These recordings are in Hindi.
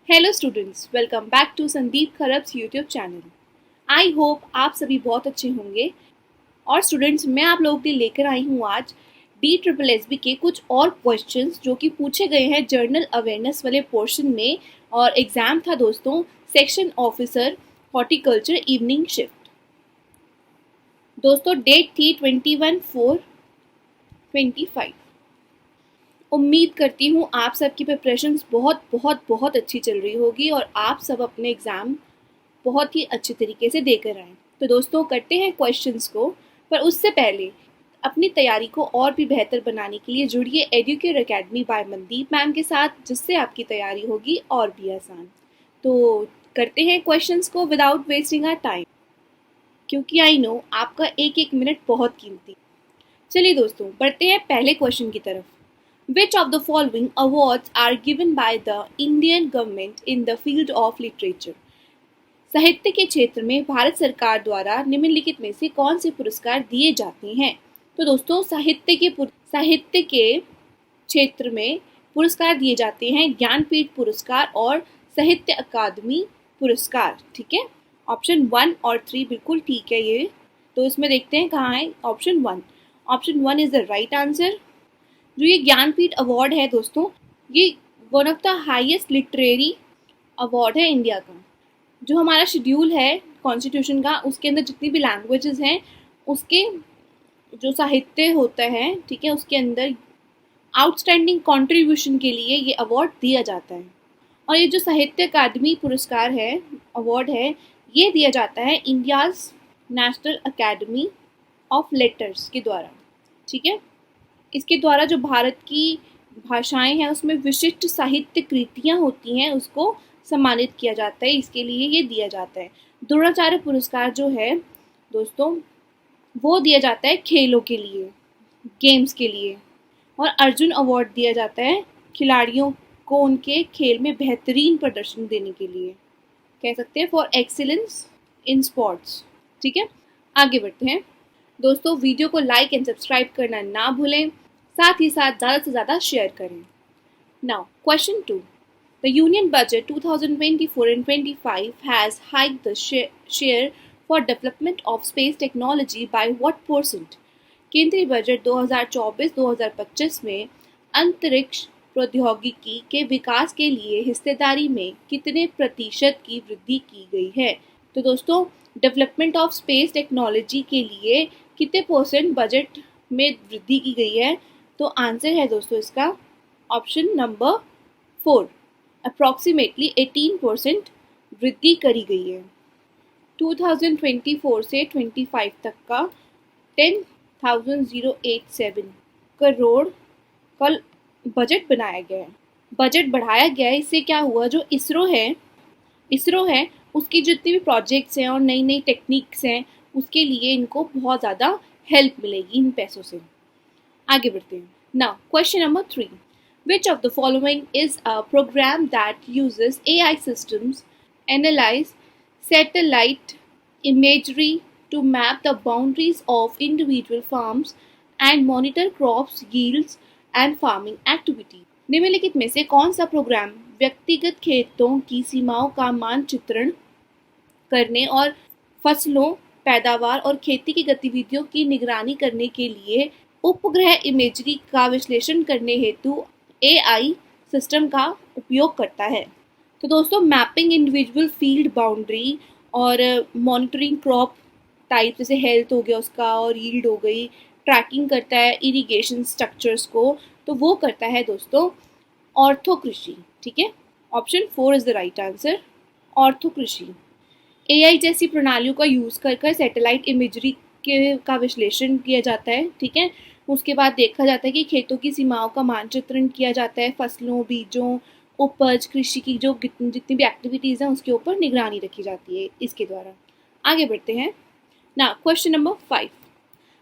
Hello students, welcome back to Sandeep Kharab's YouTube channel. I hope आप सभी बहुत अच्छे होंगे। और स्टूडेंट्स, मैं आप लोगों के लिए लेकर आई हूँ आज DSSB के कुछ और क्वेश्चंस जो कि पूछे गए हैं जर्नल अवेयरनेस वाले पोर्शन में। और एग्जाम था दोस्तों section officer horticulture evening shift. दोस्तों डेट थी 21/4/25। उम्मीद करती हूँ आप सबकी प्रिपरेशंस बहुत बहुत बहुत अच्छी चल रही होगी और आप सब अपने एग्ज़ाम बहुत ही अच्छे तरीके से देकर आए। तो दोस्तों करते हैं क्वेश्चंस को, पर उससे पहले अपनी तैयारी को और भी बेहतर बनाने के लिए जुड़िए Educare academy by Mandeep ma'am के साथ, जिससे आपकी तैयारी होगी और भी आसान। तो करते हैं क्वेश्चंस को विदाउट वेस्टिंग आवर टाइम, क्योंकि आई नो आपका एक एक मिनट बहुत कीमती। चलिए दोस्तों बढ़ते हैं पहले क्वेश्चन की तरफ। Which of the following awards are given by the Indian government in the field of literature? साहित्य के क्षेत्र में भारत सरकार द्वारा निम्नलिखित में से कौन से पुरस्कार दिए जाते हैं? तो दोस्तों साहित्य के क्षेत्र में पुरस्कार दिए जाते हैं ज्ञानपीठ पुरस्कार और साहित्य अकादमी पुरस्कार। ठीक है, ऑप्शन 1 और 3 बिल्कुल ठीक है ये। तो इसमें देखते हैं कहाँ है option 1। Option 1 is the right answer. जो ये ज्ञानपीठ अवार्ड है दोस्तों, ये one of the highest literary award है इंडिया का। जो हमारा शेड्यूल है कॉन्स्टिट्यूशन का, उसके अंदर जितनी भी लैंग्वेजेस हैं उसके जो साहित्य होता है, ठीक है, उसके अंदर आउटस्टैंडिंग कंट्रीब्यूशन के लिए ये अवार्ड दिया जाता है। और ये जो साहित्य अकादमी पुरस्कार है, अवार्ड है, ये दिया जाता है India's national academy of letters के द्वारा। ठीक है, इसके द्वारा जो भारत की भाषाएं हैं उसमें विशिष्ट साहित्य कृतियाँ होती हैं उसको सम्मानित किया जाता है, इसके लिए ये दिया जाता है। द्रोणाचार्य पुरस्कार जो है दोस्तों वो दिया जाता है खेलों के लिए, गेम्स के लिए। और अर्जुन अवार्ड दिया जाता है खिलाड़ियों को उनके खेल में बेहतरीन प्रदर्शन देने के लिए, कह सकते हैं फॉर एक्सीलेंस इन स्पोर्ट्स। ठीक है, आगे बढ़ते हैं दोस्तों। वीडियो को लाइक एंड सब्सक्राइब करना ना भूलें, साथ ही साथ ज़्यादा से ज़्यादा शेयर करें। Now question 2। The Union Budget 2024 and 25 has hiked the share for development of space technology by what percent? केंद्रीय बजट 2024-2025 में अंतरिक्ष प्रौद्योगिकी के विकास के लिए हिस्सेदारी में कितने प्रतिशत की वृद्धि की गई है? तो दोस्तों डेवलपमेंट ऑफ स्पेस टेक्नोलॉजी के लिए कितने परसेंट बजट में वृद्धि की गई है? तो आंसर है दोस्तों इसका ऑप्शन नंबर 4, अप्रॉक्सीमेटली 18% वृद्धि करी गई है। 2024 से 25 तक का 10,087 करोड़ का बजट बनाया गया है, बजट बढ़ाया गया है। इससे क्या हुआ, जो इसरो है उसकी जितनी भी प्रोजेक्ट्स हैं और नई नई टेक्निक्स हैं उसके लिए इनको बहुत ज़्यादा हेल्प मिलेगी इन पैसों से। आगे बढ़ते हैं। Now question number 3। Which of the following is a program that uses AI systems analyze satellite imagery to map the boundaries of individual farms and monitor crops yields and farming activity? निम्नलिखित में से कौन सा प्रोग्राम व्यक्तिगत खेतों की सीमाओं का मानचित्रण करने और फसलों, पैदावार और खेती की गतिविधियों की निगरानी करने के लिए उपग्रह इमेजरी का विश्लेषण करने हेतु AI सिस्टम का उपयोग करता है? तो दोस्तों मैपिंग इंडिविजुअल फील्ड बाउंड्री और मॉनिटरिंग क्रॉप टाइप, जैसे हेल्थ हो गया उसका और यील्ड हो गई, ट्रैकिंग करता है इरिगेशन स्ट्रक्चर्स को, तो वो करता है दोस्तों ऑर्थो कृषि। ठीक है, option 4 is the right answer, ortho कृषि। AI जैसी प्रणालियों का यूज़ कर सैटेलाइट इमेजरी का विश्लेषण किया जाता है। ठीक है, उसके बाद देखा जाता है कि खेतों की सीमाओं का मानचित्रण किया जाता है, फसलों, बीजों, उपज, कृषि की जो जितनी भी एक्टिविटीज़ हैं उसके ऊपर निगरानी रखी जाती है इसके द्वारा। आगे बढ़ते हैं ना, question number 5।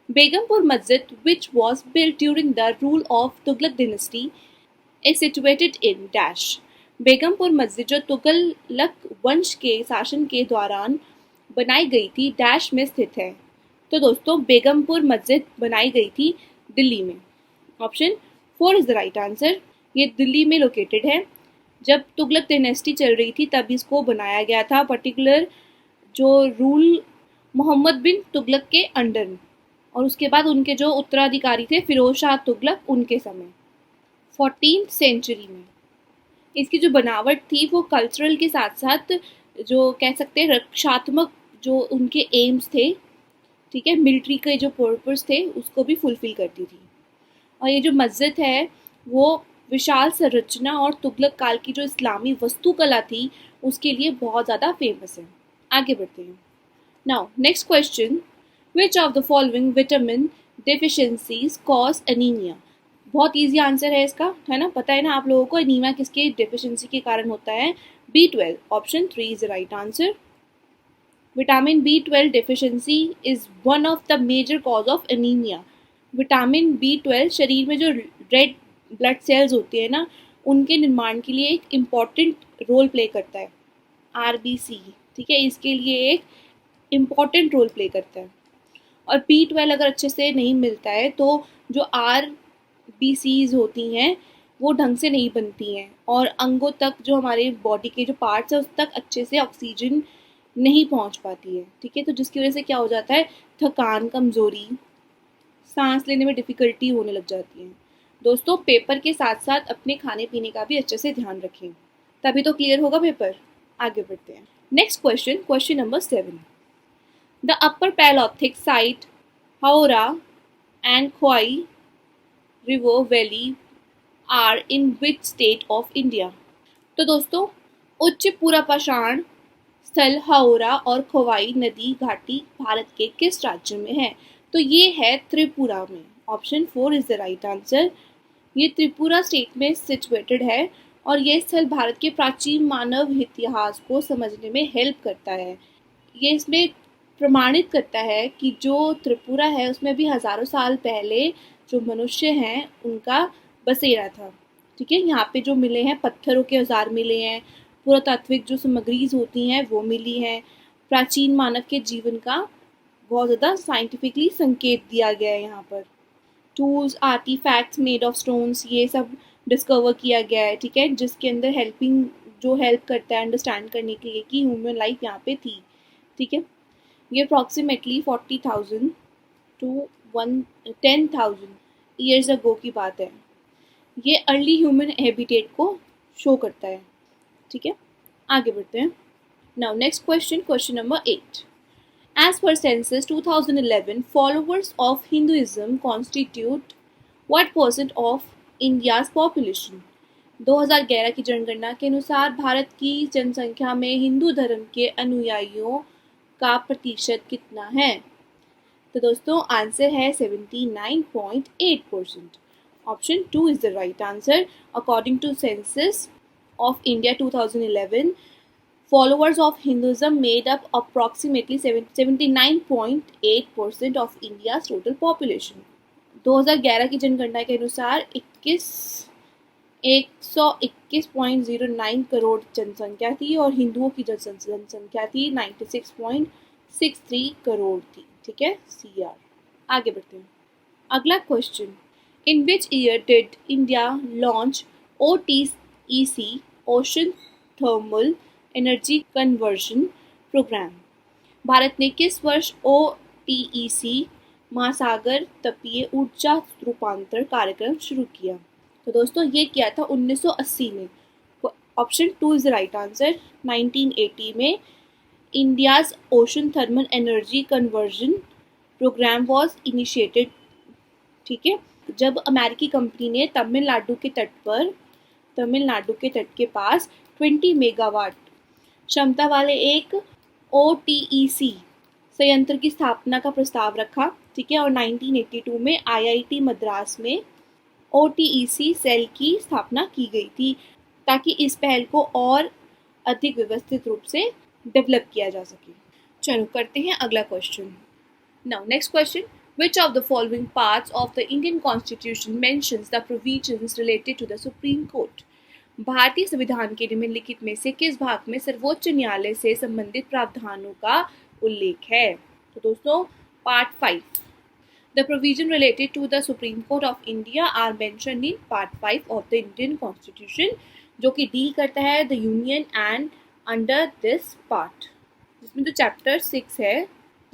Begumpur Masjid which was built during the rule of Tughlaq dynasty is situated in dash. Begumpur Masjid जो तुगलक वंश के शासन के दौरान बनाई गई थी डैश में स्थित है? तो दोस्तों बेगमपुर मस्जिद बनाई गई थी दिल्ली में। Option 4 is the right answer, ये दिल्ली में लोकेटेड है। जब तुगलक डायनेस्टी चल रही थी तब इसको बनाया गया था, पर्टिकुलर जो रूल मोहम्मद बिन तुगलक के अंडर में, और उसके बाद उनके जो उत्तराधिकारी थे फिरोज शाह तुगलक, उनके समय 14th सेंचुरी में। इसकी जो बनावट थी वो कल्चरल के साथ साथ जो कह सकते हैं रक्षात्मक जो उनके एम्स थे, ठीक है, मिलिट्री के जो पर्पस थे उसको भी फुलफिल करती थी। और ये जो मस्जिद है वो विशाल संरचना और तुगलक काल की जो इस्लामी वास्तुकला थी उसके लिए बहुत ज़्यादा फेमस है। आगे बढ़ते हैं। Now next question, which of the following vitamin deficiencies cause anaemia? बहुत इजी आंसर है इसका, है ना, पता है ना आप लोगों को एनीमिया किसके डिफिशियंसी के कारण होता है? B12, option 3 is the right answer. Vitamin B12 deficiency is one of the major cause of anemia. Vitamin B12 शरीर में जो रेड ब्लड सेल्स होती है ना उनके निर्माण के लिए एक इम्पॉर्टेंट रोल प्ले करता है। RBC, ठीक है, इसके लिए एक इम्पॉर्टेंट रोल प्ले करता है। और B12 अगर अच्छे से नहीं मिलता है तो जो RBCs होती हैं वो ढंग से नहीं बनती हैं और अंगों तक, जो हमारे बॉडी के जो पार्ट्स हैं उस तक अच्छे से ऑक्सीजन नहीं पहुंच पाती है, ठीक है। तो जिसकी वजह से क्या हो जाता है? थकान, कमज़ोरी, सांस लेने में डिफ़िकल्टी होने लग जाती है। दोस्तों पेपर के साथ साथ अपने खाने पीने का भी अच्छे से ध्यान रखें, तभी तो क्लियर होगा पेपर। आगे बढ़ते हैं। Next question, question number 7, the upper Palaeolithic site Howrah and Khoi river valley are in which state of India? तो दोस्तों उच्च पूर्वापाषाण स्थल हावड़ा और खोवाई नदी घाटी भारत के किस राज्य में है? तो ये है त्रिपुरा में, option 4 is the right answer. ये त्रिपुरा स्टेट में सिचुएटेड है और ये स्थल भारत के प्राचीन मानव इतिहास को समझने में हेल्प करता है। ये इसमें प्रमाणित करता है कि जो त्रिपुरा है उसमें भी हजारों साल पहले जो मनुष्य हैं उनका बसेरा था, ठीक है। यहाँ पे जो मिले हैं पत्थरों के औजार मिले हैं, पुरातात्विक जो सामग्रीज होती हैं वो मिली हैं, प्राचीन मानव के जीवन का बहुत ज़्यादा साइंटिफिकली संकेत दिया गया है यहाँ पर। Tools, artefacts made of stones, ये सब डिस्कवर किया गया है, ठीक है, जिसके अंदर हेल्प करता है अंडरस्टैंड करने के लिए कि ह्यूमन लाइफ यहाँ पे थी, ठीक है। ये अप्रॉक्सीमेटली 40,000 टू 10,000 ईयर्स अगो की बात है। ये अर्ली ह्यूमन हैबिटेट को शो करता है, ठीक है। आगे बढ़ते हैं। Now next question, question number 8, as per census 2011 followers of Hinduism constitute what percent of India's population? 2011 की जनगणना के अनुसार भारत की जनसंख्या में हिंदू धर्म के अनुयायियों का प्रतिशत कितना है? तो दोस्तों आंसर है 79.8%। Option 2 is the right answer. According to census of India 2011, followers of Hinduism made up approximately 79.8% of India's total population. 2011 की जनगणना के अनुसार 121.09 करोड़ जनसंख्या थी और हिंदुओं की जनसंख्या थी 96.63 करोड़ थी, ठीक है, CR। आगे बढ़ते हैं। अगला question, in which year did India launch OTEC ocean thermal energy conversion programme? Bharat ने किस वर्ष OTEC महासागर तपीय ऊर्जा रूपांतरण कार्यक्रम शुरू किया? तो दोस्तों ये किया था 1980 में। Option 2 is the right answer. 1980 में India's ocean thermal energy conversion programme was initiated, ठीक है, जब अमेरिकी कंपनी ने तमिलनाडु के तट के पास 20 मेगावाट क्षमता वाले एक OTEC संयंत्र की स्थापना का प्रस्ताव रखा, ठीक है, और 1982 में IIT मद्रास में OTEC सेल की स्थापना की गई थी ताकि इस पहल को और अधिक व्यवस्थित रूप से डेवलप किया जा सके। चलो करते हैं अगला question. Now next question, which of the following parts of the Indian Constitution mentions the provisions related to the Supreme Court? भारतीय संविधान के निम्नलिखित में से किस भाग में सर्वोच्च न्यायालय से संबंधित प्रावधानों का उल्लेख है? तो दोस्तों part 5, the provision related to the Supreme Court of India are mentioned in part 5 of the Indian Constitution, जो कि डील करता है the union and under this part, जिसमें जो चैप्टर 6 है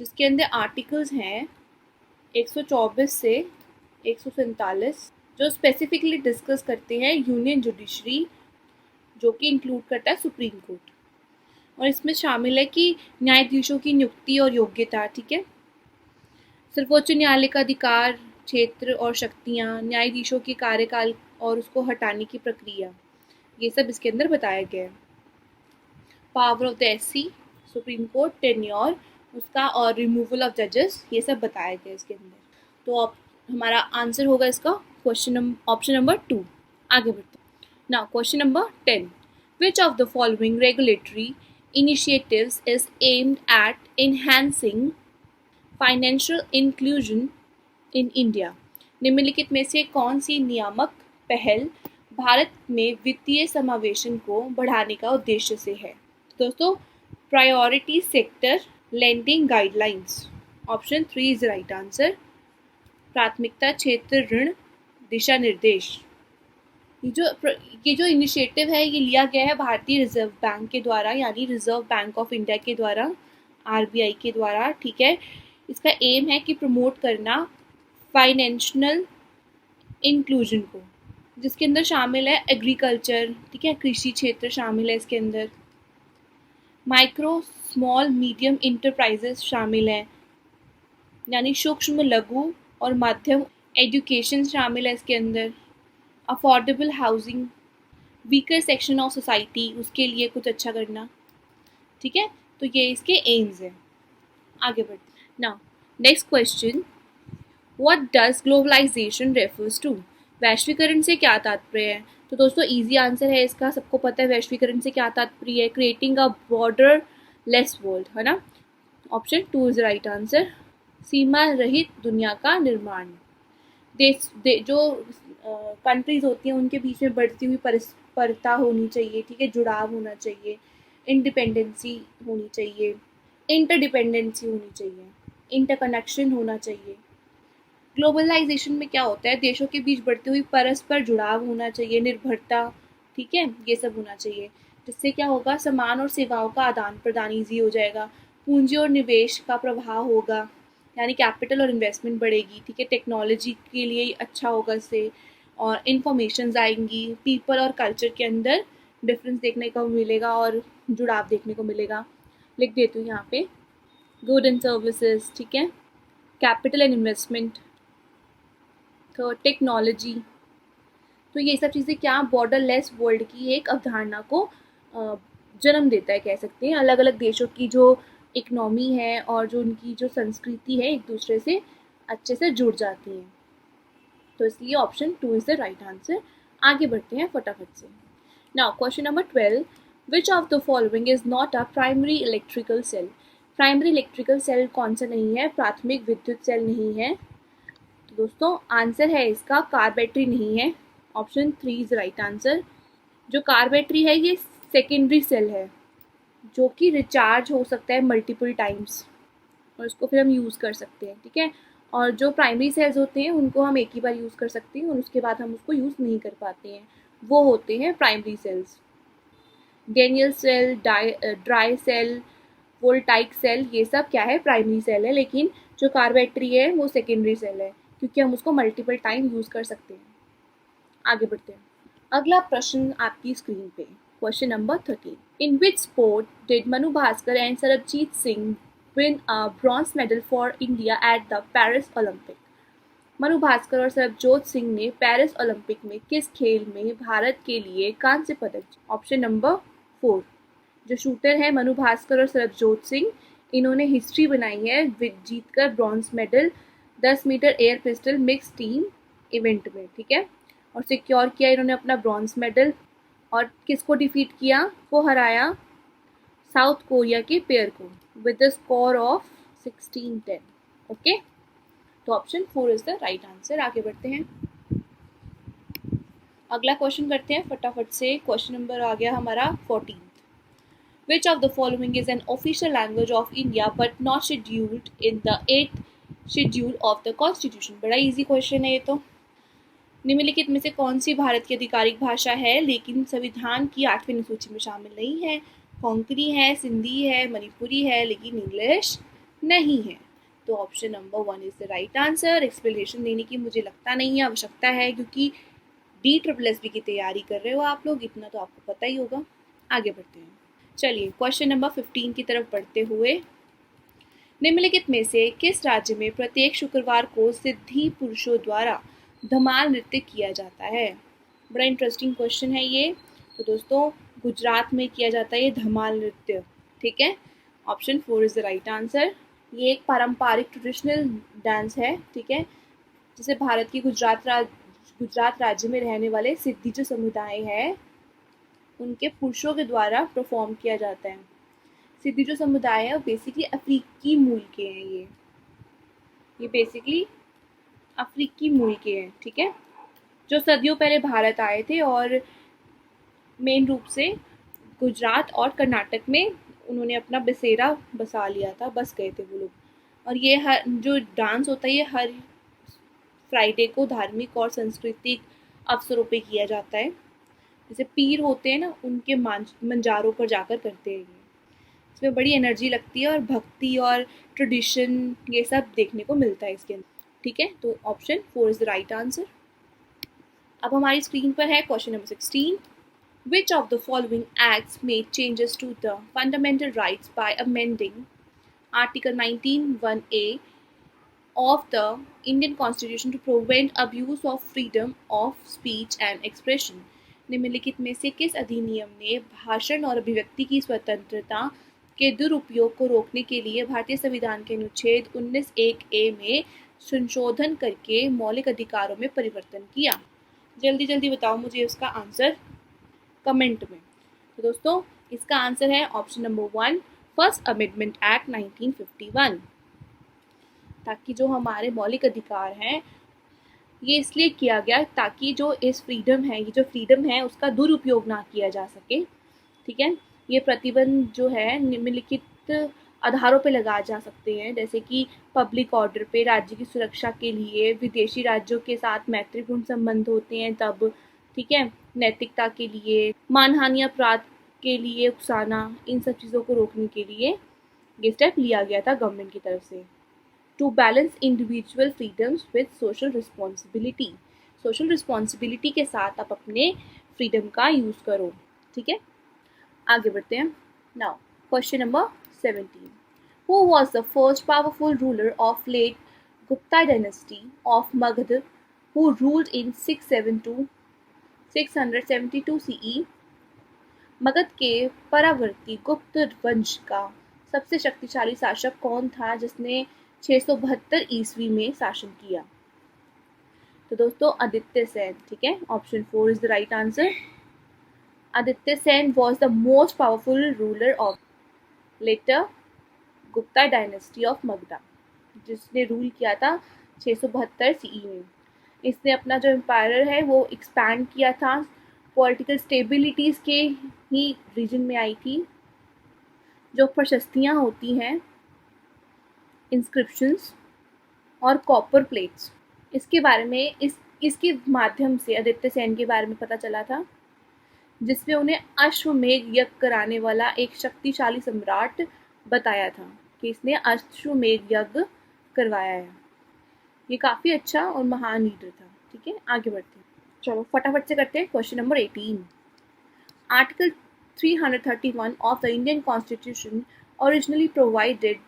जिसके अंदर आर्टिकल्स हैं 124 से 147 जो स्पेसिफिकली डिस्कस करते हैं यूनियन जुडिशरी, जो कि इंक्लूड करता है सुप्रीम कोर्ट। और इसमें शामिल है कि न्यायाधीशों की नियुक्ति और योग्यता, ठीक है, सर्वोच्च न्यायालय का अधिकार क्षेत्र और शक्तियाँ, न्यायाधीशों के कार्यकाल और उसको हटाने की प्रक्रिया, ये सब इसके अंदर बताया गया है। Power of the SC, supreme court, tenure उसका और रिमूवल ऑफ जजेस, ये सब बताया गया इसके अंदर। तो अब हमारा आंसर होगा इसका ऑप्शन नंबर 2। आगे बढ़ते हैं। Now question number 10, which of the following regulatory initiatives is aimed at enhancing financial inclusion in India? निम्नलिखित में से कौन सी नियामक पहल भारत में वित्तीय समावेशन को बढ़ाने का उद्देश्य से है? दोस्तों, priority sector lending guidelines, option 3 is right answer. प्राथमिकता क्षेत्र ऋण दिशा निर्देश, ये जो इनिशिएटिव है ये लिया गया है भारतीय रिजर्व बैंक के द्वारा, यानी रिजर्व बैंक ऑफ इंडिया के द्वारा, आरबीआई के द्वारा, ठीक है। इसका एम है कि प्रमोट करना फाइनेंशियल इंक्लूजन को, जिसके अंदर शामिल है एग्रीकल्चर, ठीक है, कृषि क्षेत्र शामिल है इसके अंदर, माइक्रो स्मॉल मीडियम इंटरप्राइजेस शामिल है, यानी सूक्ष्म लघु और मध्यम, एजुकेशन शामिल है इसके अंदर, affordable housing, weaker section of society उसके लिए कुछ अच्छा करना, ठीक है। तो ये इसके एम्स है। आगे बढ़ते। Now next question, what does globalisation refers to? वैश्वीकरण से क्या तात्पर्य है? तो दोस्तों इजी आंसर है इसका, सबको पता है वैश्वीकरण से क्या तात्पर्य है, creating a border less world, है ना। ऑप्शन 2 इज राइट आंसर, सीमा रहित दुनिया का निर्माण। जो कंट्रीज होती हैं उनके बीच में बढ़ती हुई परस्परता होनी चाहिए, ठीक है, जुड़ाव होना चाहिए, इंडिपेंडेंसी होनी चाहिए, इंटरडिपेंडेंसी होनी चाहिए, इंटरकनेक्शन होना चाहिए। ग्लोबलाइजेशन में क्या होता है, देशों के बीच बढ़ती हुई परस्पर जुड़ाव होना चाहिए, निर्भरता, ठीक है, ये सब होना चाहिए, जिससे क्या होगा, सामान और सेवाओं का आदान प्रदान ईजी हो जाएगा, पूंजी और निवेश का प्रभाव होगा, यानी कैपिटल और इन्वेस्टमेंट बढ़ेगी, ठीक है, टेक्नोलॉजी के लिए अच्छा होगा इससे, और इन्फॉर्मेशंस आएंगी, पीपल और कल्चर के अंदर डिफरेंस देखने को मिलेगा और जुड़ाव देखने को मिलेगा। लिख देती हूँ यहाँ पे, गुड एंड सर्विसेज, ठीक है, कैपिटल एंड इन्वेस्टमेंट, तो टेक्नोलॉजी। तो ये सब चीज़ें क्या बॉर्डर लेस वर्ल्ड की एक अवधारणा को जन्म देता है, कह सकते हैं। अलग अलग देशों की जो इकनॉमी है और जो उनकी जो संस्कृति है एक दूसरे से अच्छे से जुड़ जाती हैं, तो इसलिए option 2 is the right answer. आगे बढ़ते हैं फटाफट से। Now question number 12, which of the following is not a primary electrical cell? Primary electrical cell कौन सा नहीं है? प्राथमिक विद्युत सेल नहीं है। तो दोस्तों आंसर है इसका कार बैटरी नहीं है, ऑप्शन 3 इज राइट आंसर। जो कार बैटरी है ये सेकेंडरी सेल है, जो कि रिचार्ज हो सकता है मल्टीपल टाइम्स और उसको फिर हम यूज़ कर सकते हैं, ठीक है। और जो प्राइमरी सेल्स होते हैं उनको हम एक ही बार यूज़ कर सकते हैं और उसके बाद हम उसको यूज़ नहीं कर पाते हैं, वो होते हैं primary cells. Daniell cell, dry cell, voltaic cell, ये सब क्या है, प्राइमरी सेल है, लेकिन जो कार बैटरी है वो सेकेंडरी सेल है, क्योंकि हम उसको मल्टीपल टाइम यूज़ कर सकते हैं। आगे बढ़ते हैं। अगला प्रश्न आपकी स्क्रीन पे, question number 13, in which sport did Manu Bhaskar and Sarabjit Singh win a bronze medal for India at the Paris Olympic? Manu Bhaskar और सरबजोत सिंह ने पेरिस ओलंपिक में किस खेल में भारत के लिए कांस्य पदक? ऑप्शन नंबर 4, जो शूटर है मनु भास्कर और सरबजोत सिंह, इन्होंने हिस्ट्री बनाई है जीतकर bronze medal 10 metre air pistol mix team event में, ठीक है, और सिक्योर किया इन्होंने अपना ब्रॉन्ज मेडल। और किसको डिफीट किया? वो हराया साउथ कोरिया के पेयर को with the score of 16-10। Okay, तो option 4 is the right answer. आगे बढ़ते हैं, अगला क्वेश्चन करते हैं फटाफट से। क्वेश्चन नंबर आ गया हमारा 14, विच of the following is an official language of India but not scheduled in the 8th schedule of the constitution? बड़ा इजी क्वेश्चन है ये तो। निम्नलिखित में से कौन सी भारत की आधिकारिक भाषा है लेकिन संविधान की 8वीं अनुसूची में शामिल नहीं है? कोंकणी है, सिंधी है, मणिपुरी है, लेकिन इंग्लिश नहीं है। तो option number 1 is the right answer. Explanation देने की मुझे लगता नहीं है आवश्यकता है, क्योंकि DSSB की तैयारी कर रहे हो आप लोग, इतना तो आपको पता ही होगा। आगे बढ़ते हैं। चलिए क्वेश्चन नंबर 15 की तरफ बढ़ते हुए, निम्नलिखित में से किस राज्य में प्रत्येक शुक्रवार को सिद्धि पुरुषों द्वारा धमाल नृत्य किया जाता है? बड़ा इंटरेस्टिंग क्वेश्चन है ये। तो दोस्तों, गुजरात में किया जाता है ये धमाल नृत्य। ठीक है, option 4 is the right answer. ये एक पारंपरिक ट्रेडिशनल डांस है। ठीक है, जिसे भारत की गुजरात राज्य में रहने वाले सिद्धि जो समुदाय है उनके पुरुषों के द्वारा परफॉर्म किया जाता है। सिद्धि जो समुदाय है वो बेसिकली अफ्रीकी मूल के हैं। ये बेसिकली अफ्रीकी मूल के हैं। ठीक है, जो सदियों पहले भारत आए थे और मेन रूप से गुजरात और कर्नाटक में उन्होंने अपना बसेरा बसा लिया था, बस गए थे वो लोग। और ये हर जो डांस होता है ये हर फ्राइडे को धार्मिक और सांस्कृतिक अवसरों पे किया जाता है। जैसे पीर होते हैं ना, उनके मंजारों पर जाकर करते हैं। इसमें बड़ी एनर्जी लगती है और भक्ति और ट्रेडिशन ये सब देखने को मिलता है इसके अंदर। ठीक है, तो option 4 is the right answer. अब हमारी स्क्रीन पर है question number 16। Which of the following acts made changes to the fundamental rights by amending Article 19(1)(a) of the Indian Constitution to prevent abuse of freedom of speech and expression? निम्नलिखित में से किस अधिनियम ने भाषण और अभिव्यक्ति की स्वतंत्रता के दुरुपयोग को रोकने के लिए भारतीय संविधान के अनुच्छेद 19(1)(a) में संशोधन करके मौलिक अधिकारों में परिवर्तन किया? जल्दी जल्दी बताओ मुझे उसका आंसर कमेंट में। तो दोस्तों, इसका आंसर है option number 1, first amendment act 1951। ताकि जो हमारे मौलिक अधिकार हैं ये इसलिए किया गया ताकि जो इस फ्रीडम है, ये जो फ्रीडम है उसका दुरुपयोग ना किया जा सके। ठीक है, ये प्रतिबंध जो है निम्नलिखित आधारों पे लगाए जा सकते हैं, जैसे कि पब्लिक ऑर्डर पे, राज्य की सुरक्षा के लिए, विदेशी राज्यों के साथ मैत्रीपूर्ण संबंध होते हैं तब, ठीक है, नैतिकता के लिए, मानहानि अपराध के लिए उकसाना, इन सब चीज़ों को रोकने के लिए ये स्टेप लिया गया था गवर्नमेंट की तरफ से। To balance individual freedoms with social responsibility, social responsibility के साथ आप अपने फ्रीडम का यूज़ करो। ठीक है, आगे बढ़ते हैं। Now question number 17। Who was the first powerful ruler of late Gupta dynasty of Magध who ruled in 672 CE? Magadh के परावर्ती गुप्त वंश का सबसे शक्तिशाली शासक कौन था जिसने 672 ईस्वी में शासन किया? तो दोस्तों, आदित्य सेन। ठीक है, option 4 is the right answer. Aditya Sen was the most powerful ruler of later Gupta dynasty of Magadha, जिसने रूल किया था 672 CE में। इसने अपना जो एम्पायर है वो एक्सपैंड किया था, पॉलिटिकल स्टेबिलिटीज़ के ही रीजन में आई थी। जो प्रशस्तियाँ होती हैं, इंस्क्रिप्शंस और कॉपर प्लेट्स, इसके बारे में इसके माध्यम से आदित्य सेन के बारे में पता चला था, जिसमें उन्हें अश्वमेध यज्ञ कराने वाला एक शक्तिशाली सम्राट बताया था कि इसने अश्वमेध यज्ञ करवाया है। ये काफ़ी अच्छा और महान लीडर था। ठीक है, आगे बढ़ते हैं। चलो फटाफट से करते हैं question number 18। Article 331 of the Indian constitution originally provided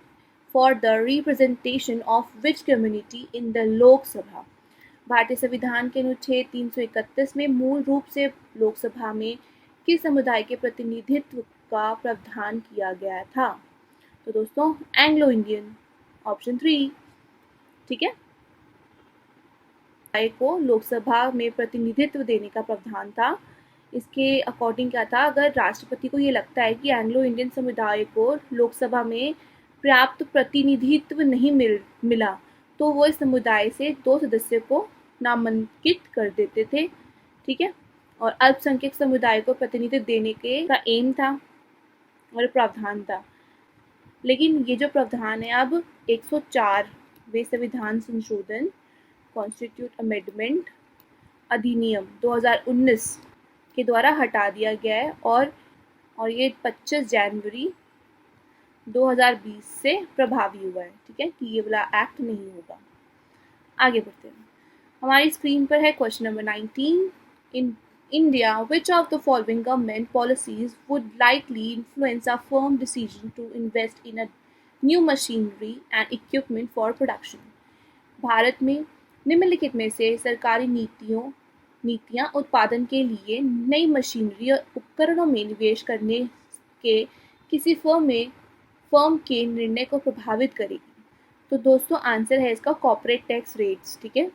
for the representation of which community in the Lok Sabha? भारतीय संविधान के अनुच्छेद 331 में मूल रूप से लोकसभा में किस समुदाय के प्रतिनिधित्व का प्रावधान किया गया था? तो दोस्तों, एंग्लो इंडियन, ऑप्शन 3। ठीक है, को लोकसभा में प्रतिनिधित्व देने का प्रावधान था। इसके अकॉर्डिंग क्या था, अगर राष्ट्रपति को ये लगता है कि एंग्लो इंडियन समुदाय को लोकसभा में पर्याप्त प्रतिनिधित्व नहीं मिला तो वो इस समुदाय से 2 सदस्य को नामांकित कर देते थे। ठीक है, और अल्पसंख्यक समुदाय को प्रतिनिधित्व देने का एम था और प्रावधान था। लेकिन ये जो प्रावधान है अब 104वें संविधान संशोधन, कॉन्स्टिट्यूट अमेंडमेंट अधिनियम 2019 के द्वारा हटा दिया गया है और ये 25 जनवरी 2020 से प्रभावी हुआ है, ठीक है, कि ये वाला एक्ट नहीं होगा। आगे बढ़ते हैं। हमारी स्क्रीन पर है question number 19। In India, which of the following government policies would likely influence a firm decision to invest in a new machinery and equipment for production? Bharat में निम्नलिखित में से सरकारी नीतियाँ उत्पादन के लिए नई मशीनरी और उपकरणों में निवेश करने के किसी फर्म के निर्णय को प्रभावित करेगी? तो दोस्तों आंसर है इसका कॉर्पोरेट टैक्स रेट्स, ठीक है।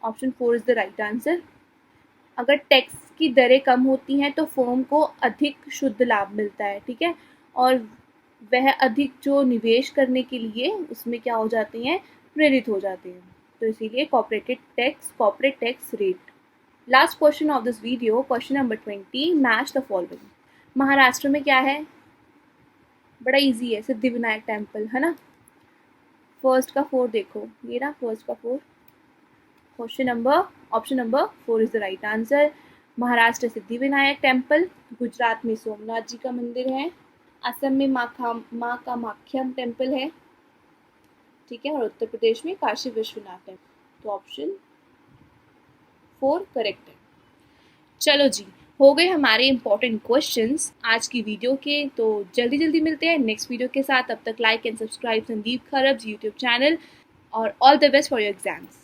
Option 4 is the right answer. अगर टैक्स की दरें कम होती हैं तो फर्म को अधिक शुद्ध लाभ मिलता है, ठीक है, और वह अधिक जो निवेश करने के लिए उसमें क्या हो जाते हैं, प्रेरित हो जाते हैं। तो इसीलिए corporate tax rate. Last question of this video, question number 20, match the following. Maharashtra में क्या है, बड़ा इजी है, सिद्धिविनायक टेम्पल है ना। फर्स्ट का 4 देखो, ये ना फर्स्ट का 4, option number 4 is the right answer. Maharashtra Siddhivinayak temple, Gujarat में सोमनाथ जी का मंदिर है, असम में माँ कामाख्या टेम्पल है, ठीक है, और उत्तर प्रदेश में काशी विश्वनाथ टेम्पल। तो ऑप्शन 4 करेक्ट है। चलो जी, हो गए हमारे इंपॉर्टेंट क्वेश्चंस आज की वीडियो के। तो जल्दी मिलते हैं नेक्स्ट वीडियो के साथ। तब तक लाइक एंड सब्सक्राइब संदीप खरब यूट्यूब चैनल, और all the best for your exams.